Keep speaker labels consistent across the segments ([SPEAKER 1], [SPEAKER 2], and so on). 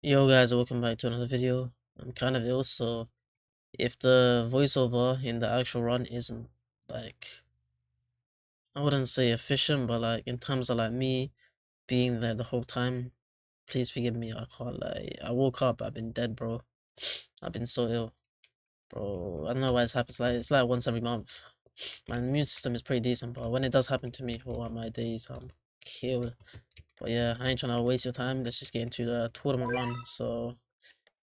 [SPEAKER 1] Yo guys, welcome back to another video. I'm kind of ill, so if the voiceover in the actual run isn't like, I wouldn't say efficient, but like in terms of like me being there the whole time, please forgive me. I can't like, I woke up, I've been dead, bro. I've been so ill, bro. I don't know why it's happened. It's like once every month. My immune system is pretty decent, but when it does happen to me, oh my days, I'm killed. But yeah, I ain't trying to waste your time. Let's just get into the tournament run. So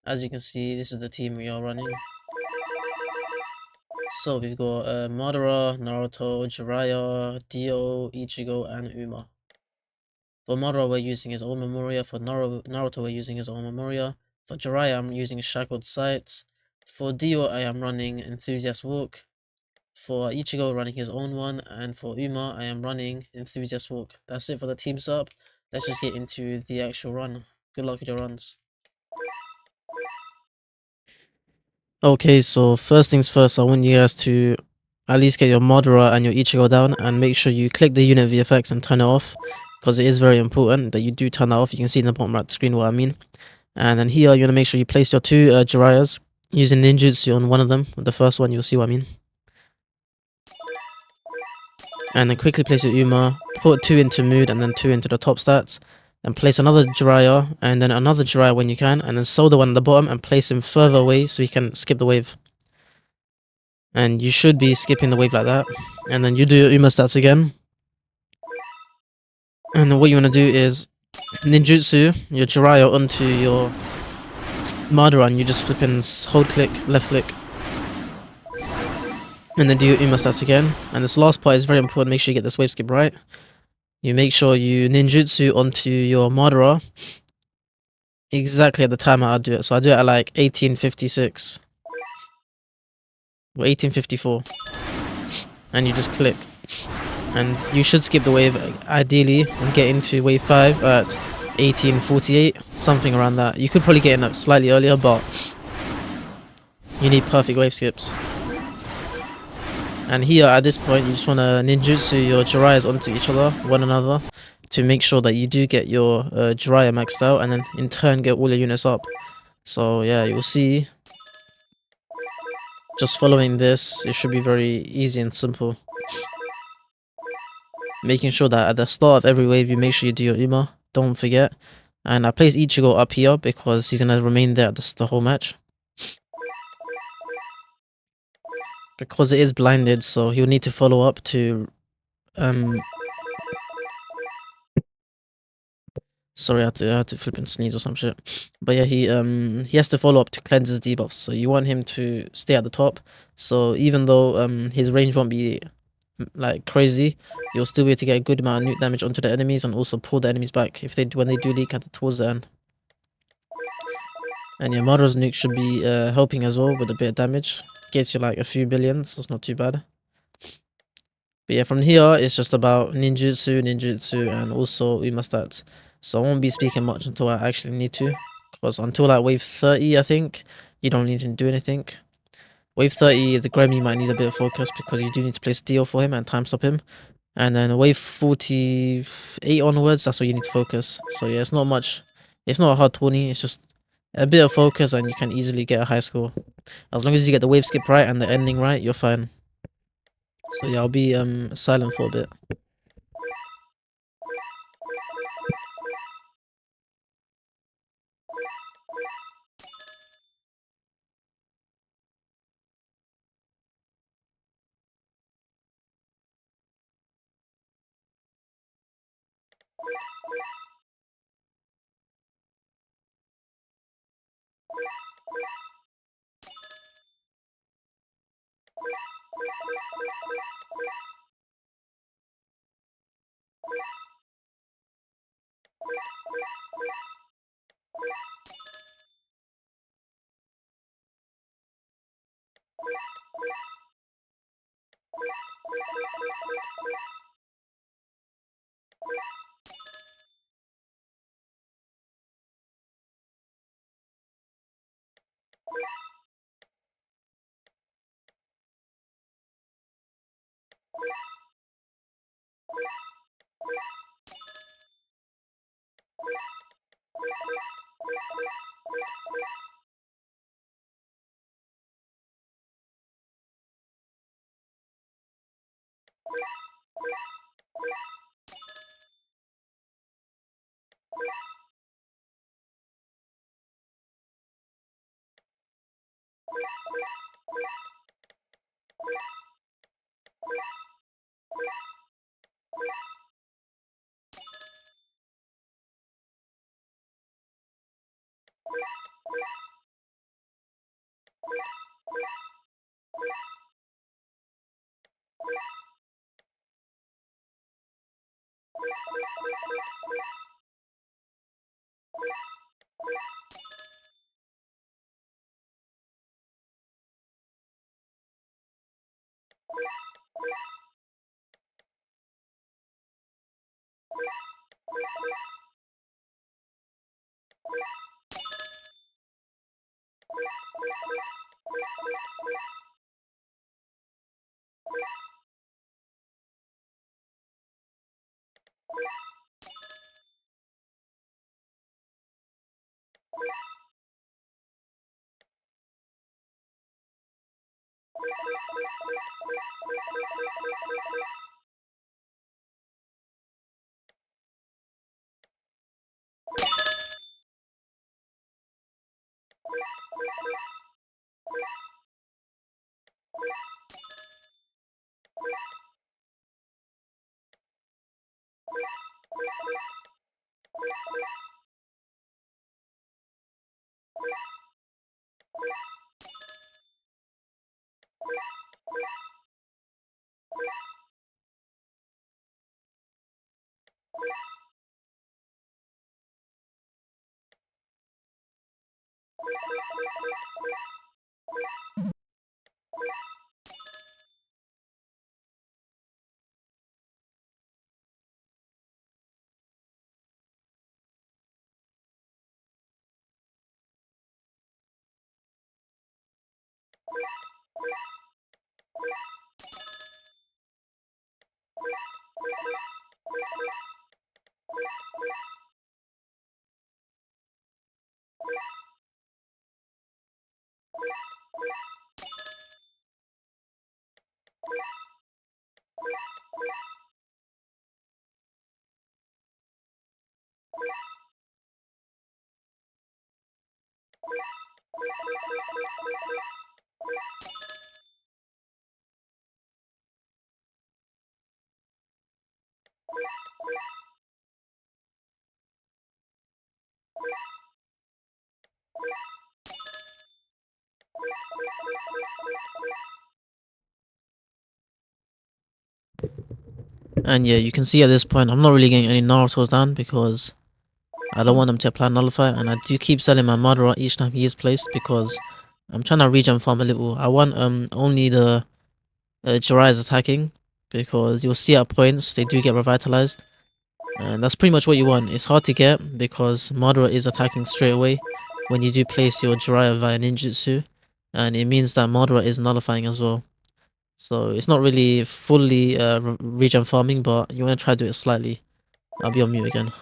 [SPEAKER 1] as you can see, this is the team we are running. So we've got Madara, Naruto, Jiraiya, Dio, Ichigo, and Uma. For Madara, we're using his own Memoria. For Naruto, we're using his own Memoria. For Jiraiya, I'm using Shackled Sights. For Dio, I am running Enthusiast Walk. For Ichigo, running his own one. And for Uma, I am running Enthusiast Walk. That's it for the team setup. Let's just get into the actual run. Good luck with your runs. Okay, so first things first, I want you guys to at least get your Madara and your Ichigo down and make sure you click the unit VFX and turn it off because it is very important that you do turn that off. You can see in the bottom right screen what I mean. And then here, you want to make sure you place your two Jiraiyas using ninjutsu on one of them. The first one, you'll see what I mean. And then quickly place your Uma, put two into mood and then two into the top stats. Then place another Jiraiya and then another Jiraiya when you can, and then sell the one at the bottom and place him further away so he can skip the wave. And you should be skipping the wave like that. And then you do your Uma stats again. And then what you want to do is ninjutsu your Jiraiya onto your Madara and you just flip and hold click, left click. And then do your Uma stats again. And this last part is very important, make sure you get this wave skip right. You make sure you ninjutsu onto your Madara exactly at the time I do it. So I do it at like 1856 or 1854. And you just click. And you should skip the wave ideally and get into wave 5 at 1848, something around that. You could probably get in slightly earlier, but you need perfect wave skips. And here at this point, you just want to ninjutsu your Jiraiyas onto each other, one another, to make sure that you do get your Jiraiya maxed out, and then in turn get all your units up. So yeah, you'll see. Just following this, it should be very easy and simple. Making sure that at the start of every wave, you make sure you do your Uma. Don't forget. And I place Ichigo up here because he's gonna remain there the whole match. Because it is blinded, so he'll need to follow up to sorry, I had to flip and sneeze or some shit. But yeah, he has to follow up to cleanse his debuffs. So you want him to stay at the top. So even though his range won't be like crazy, you'll still be able to get a good amount of nuke damage onto the enemies and also pull the enemies back if when they do leak towards the end. And your Madara's nuke should be helping as well with a bit of damage. Gets you like a few billions, so it's not too bad. But yeah, from here, it's just about ninjutsu, and also Uma stats. So I won't be speaking much until I actually need to. Because until like wave 30, I think, you don't need to do anything. Wave 30, the Grammy might need a bit of focus because you do need to play Steel for him and time stop him. And then wave 48 onwards, that's where you need to focus. So yeah, it's not much. It's not a hard 20, it's just a bit of focus and you can easily get a high score. As long as you get the wave skip right and the ending right, you're fine. So yeah, I'll be silent for a bit. And yeah, you can see at this point I'm not really getting any Naruto's down because I don't want him to apply Nullify, and I do keep selling my Madara each time he is placed because I'm trying to regen farm a little. I want only the Jiraiya's attacking, because you'll see at points they do get revitalized, and that's pretty much what you want. It's hard to get because Madara is attacking straight away when you do place your Jiraiya via ninjutsu, and it means that Madara is nullifying as well. So it's not really fully regen farming, but you want to try to do it slightly. I'll be on mute again.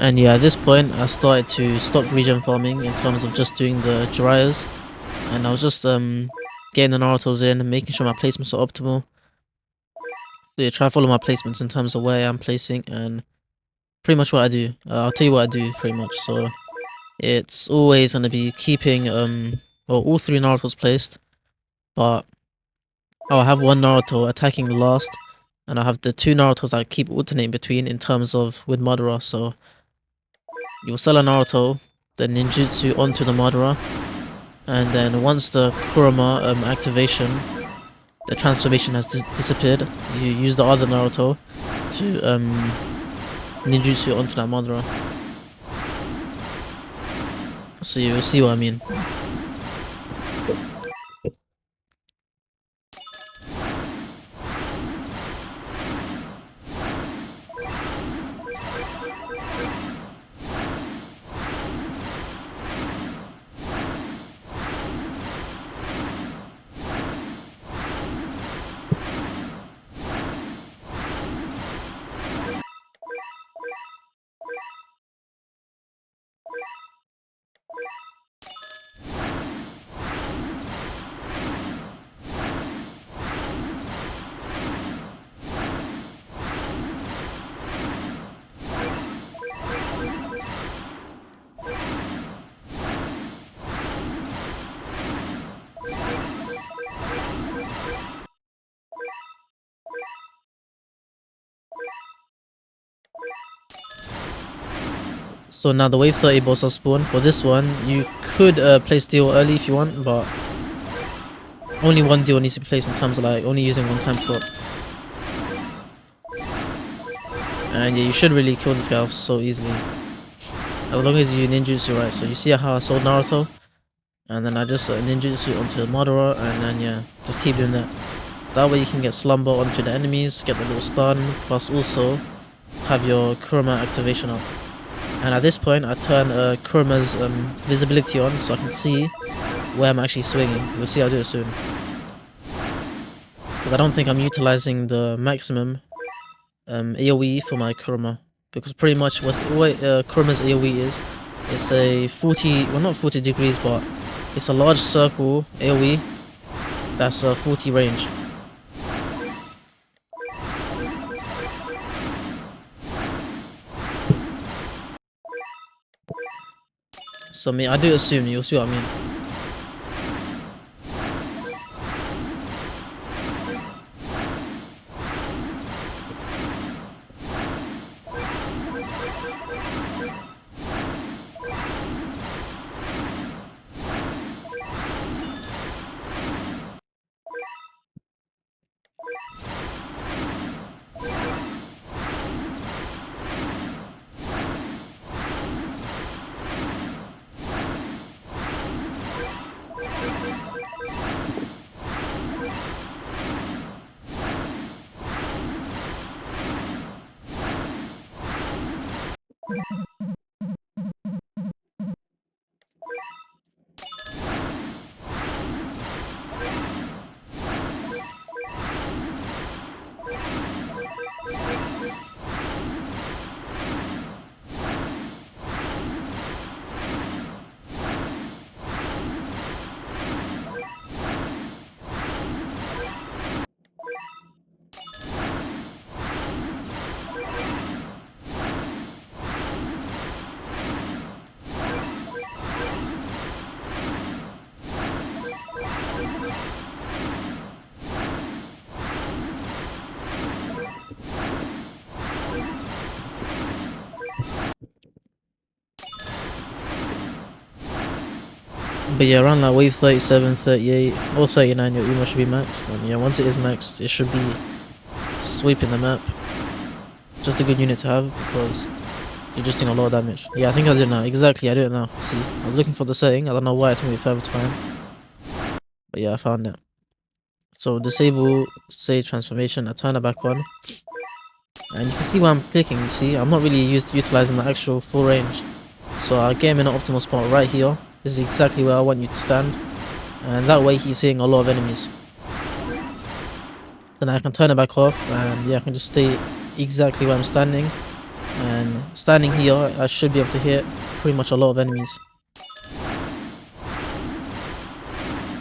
[SPEAKER 1] And yeah, at this point I started to stop regen farming in terms of just doing the Jiraiya's, and I was just getting the Naruto's in and making sure my placements are optimal. So yeah, try to follow my placements in terms of where I'm placing and pretty much what I do. I'll tell you what I do pretty much. So it's always gonna be keeping well, all three Naruto's placed, but I'll have one Naruto attacking the last, and I'll have the two Naruto's I keep alternating between in terms of with Madara. So you'll sell a Naruto, then ninjutsu onto the Madara, and then once the Kurama activation, the transformation has disappeared, you use the other Naruto to ninjutsu onto that Madara. So you'll see what I mean. So now the wave 30 boss are spawned. For this one, you could place deal early if you want, but only one deal needs to be placed in terms of like only using one time slot. And yeah, you should really kill this guy off so easily. As long as you ninjutsu right. So you see how I sold Naruto? And then I just ninjutsu onto Madara, and then yeah, just keep doing that. That way you can get slumber onto the enemies, get the little stun, plus also have your Kurama activation up. And at this point I turn Kurama's visibility on so I can see where I'm actually swinging. You'll see I'll do it soon. But I don't think I'm utilizing the maximum AoE for my Kurama. Because pretty much what Kurama's AoE is, it's a 40, well not 40 degrees, but it's a large circle AoE that's a 40 range. So I mean, I do assume, you'll see what I mean. But yeah, around like wave 37, 38, or 39, your Uma should be maxed. And yeah, once it is maxed, it should be sweeping the map. Just a good unit to have because you're just doing a lot of damage. Yeah, I think I do it now. Exactly, I do it now. See, I was looking for the setting. I don't know why it took me forever to find. But yeah, I found it. So disable stage transformation. I turn it back on. And you can see where I'm clicking, you see? I'm not really utilizing the actual full range. So I get him in an optimal spot right here. This is exactly where I want you to stand. And that way he's seeing a lot of enemies. Then I can turn it back off and yeah, I can just stay exactly where I'm standing. And standing here, I should be able to hit pretty much a lot of enemies.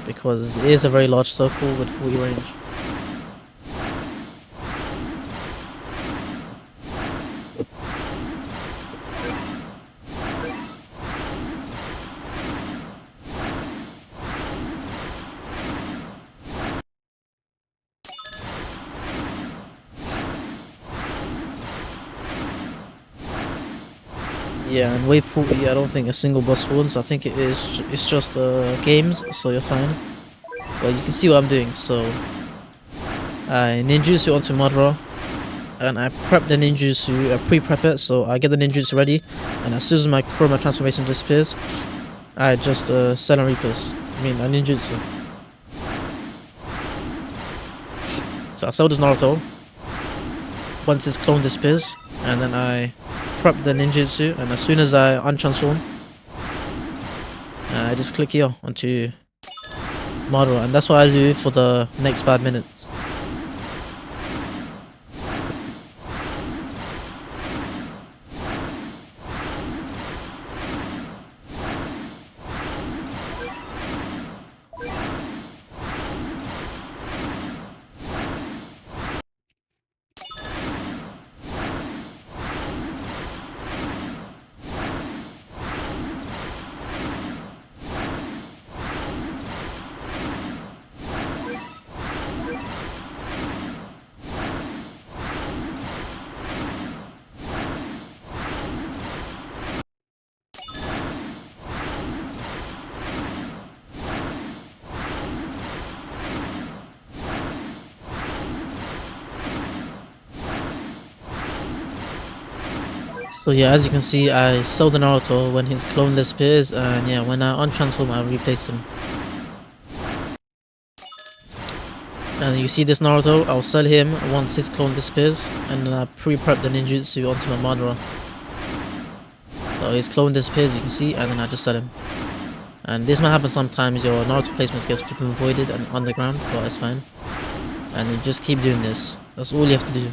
[SPEAKER 1] Because it is a very large circle with 40 range. Yeah, and wave 40, I don't think a single boss spawns. I think it's just games, so you're fine. Well, you can see what I'm doing. So I ninjutsu onto Madara, and I prep the ninjutsu, pre-prep it, so I get the ninjutsu ready, and as soon as my Kurama transformation disappears, I just sell and replace. I mean, I ninjutsu. So I sell this Naruto once its clone disappears, and then I prep the ninjutsu, and as soon as I untransform, I just click here onto Madara, and that's what I do for the next 5 minutes. So yeah, as you can see, I sell the Naruto when his clone disappears, and yeah, when I untransform, I replace him. And you see this Naruto, I'll sell him once his clone disappears, and then I pre-prep the ninjutsu onto my Madara. So his clone disappears, you can see, and then I just sell him. And this might happen sometimes, your Naruto placements gets flipping voided and underground, but it's fine. And you just keep doing this. That's all you have to do.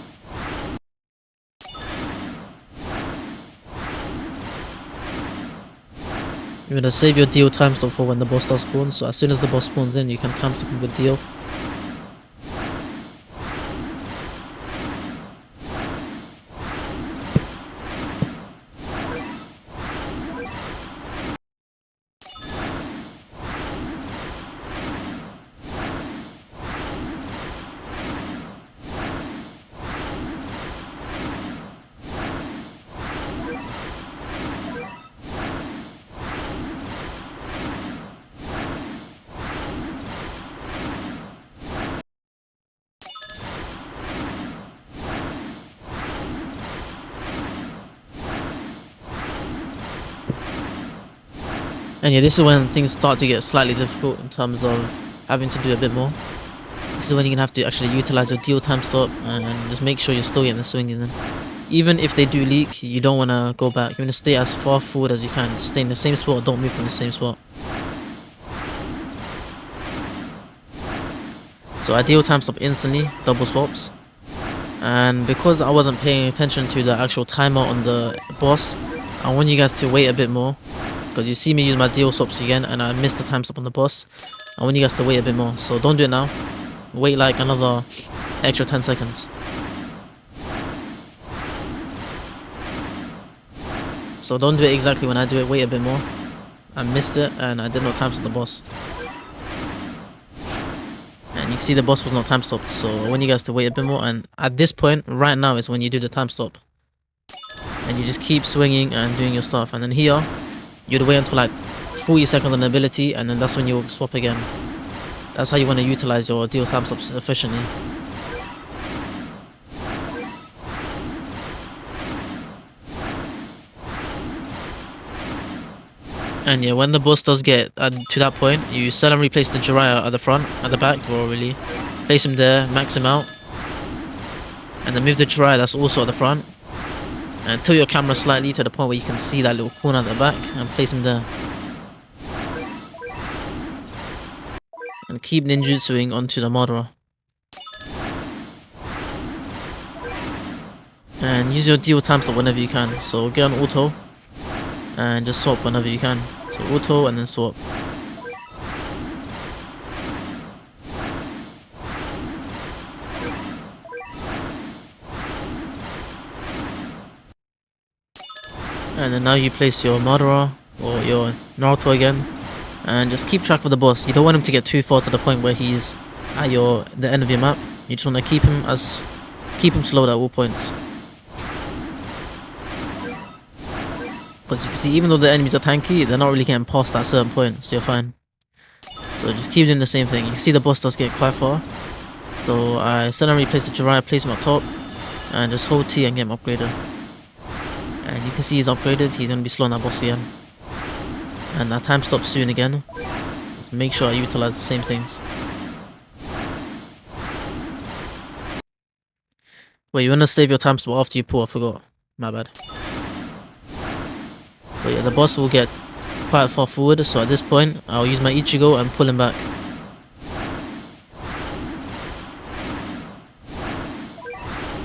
[SPEAKER 1] You're gonna save your deal time stop for when the boss does spawn, so as soon as the boss spawns in, you can time stop him with deal. And yeah, this is when things start to get slightly difficult in terms of having to do a bit more. This is when you're gonna have to actually utilize your deal time stop and just make sure you're still getting the swings in. Even if they do leak, you don't wanna go back. You wanna stay as far forward as you can. Just stay in the same spot, don't move from the same spot. So I deal time stop instantly, double swaps. And because I wasn't paying attention to the actual timer on the boss, I want you guys to wait a bit more. Because you see me use my deal swaps again and I missed the time stop on the boss. I want you guys to wait a bit more. So don't do it now. Wait like another extra 10 seconds. So don't do it exactly when I do it, wait a bit more. I missed it and I did not time stop the boss. And you can see the boss was not time stopped, so I want you guys to wait a bit more. And at this point, right now is when you do the time stop. And you just keep swinging and doing your stuff. And then here, you'd wait until like 40 seconds on the ability, and then that's when you'll swap again. That's how you want to utilize your deal time stops efficiently. And yeah, when the boss does get to that point, you sell and replace the Jiraiya at the front, at the back, or really. Place him there, max him out. And then move the Jiraiya that's also at the front. And tilt your camera slightly to the point where you can see that little corner at the back, and place him there. And keep ninjutsuing onto the Madara. And use your deal time stop whenever you can. So get on auto, and just swap whenever you can. So auto and then swap. And then now you place your Madara or your Naruto again, and just keep track of the boss. You don't want him to get too far to the point where he's at the end of your map. You just want to keep him slowed at all points. Because you can see, even though the enemies are tanky, they're not really getting past that certain point, so you're fine. So just keep doing the same thing. You can see the boss does get quite far. So I suddenly place the Jiraiya, place him up top, and just hold T and get him upgraded. And you can see he's upgraded, he's going to be slowing that boss again. And that time stops soon again. Just make sure I utilize the same things. Wait, you want to save your time stop after you pull? I forgot. My bad. But yeah, the boss will get quite far forward, so at this point, I'll use my Ichigo and pull him back.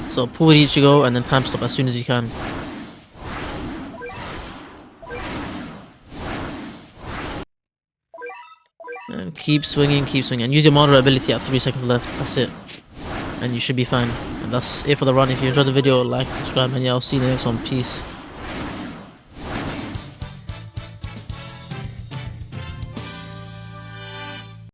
[SPEAKER 1] So pull with Ichigo and then time stop as soon as you can. And keep swinging, and use your Madara ability at 3 seconds left. That's it. And you should be fine. And that's it for the run. If you enjoyed the video, like, subscribe, and yeah, I'll see you in the next one. Peace.